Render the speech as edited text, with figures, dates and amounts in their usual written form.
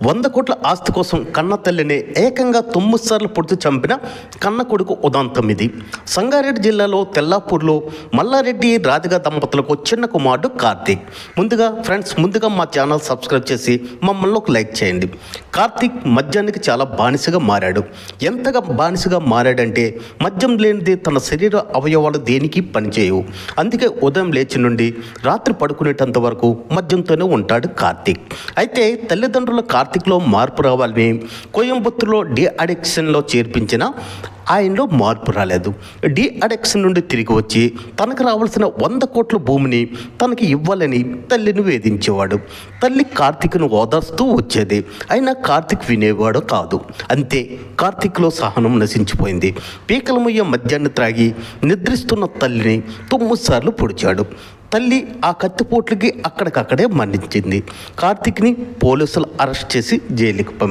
100 కోట్ల ఆస్తి కోసం కన్న తల్లిని ఏకంగా 9 సార్లు పొడిచి చంపిన కన్న కొడుకు ఉదాంతం ఇది. సంగారెడ్డి జిల్లాలో తెల్లాపూర్లో మల్లారెడ్డి రాధిక దంపతులకు చిన్న కుమారుడు కార్తీక్. ముందుగా మా ఛానల్ సబ్స్క్రైబ్ చేసి మమ్మల్ని ఒక లైక్ చేయండి. కార్తీక్ మద్యానికి చాలా బానిసగా మారాడు. ఎంతగా బానిసగా మారాడంటే మద్యం లేనిది తన శరీర అవయవాలు దేనికి పనిచేయవు. అందుకే ఉదయం లేచి నుండి రాత్రి పడుకునేటంత వరకు మద్యంతోనే ఉంటాడు కార్తీక్. అయితే తల్లిదండ్రుల కార్తీక్లో మార్పు రావాలని కోయంబత్తూరులో డి అడిక్షన్లో చేర్పించిన ఆయనలో మార్పు రాలేదు. డి అడిక్షన్ నుండి తిరిగి వచ్చి తనకు రావాల్సిన 100 కోట్ల భూమిని తనకి ఇవ్వాలని తల్లిని వేధించేవాడు. తల్లి కార్తీక్ను ఓదార్స్తూ వచ్చేది. అయినా కార్తీక్ వినేవాడు కాదు. అంతే, కార్తీక్లో సహనం నశించిపోయింది. పీకలమయ్య మద్యాన్ని త్రాగి నిద్రిస్తున్న తల్లిని 9 సార్లు పొడిచాడు. తల్లి ఆ కత్తిపోట్లకి అక్కడికక్కడే మరణించింది. కార్తీక్ని పోలీసులు అరెస్ట్ చేసి జైలుకి పంపారు.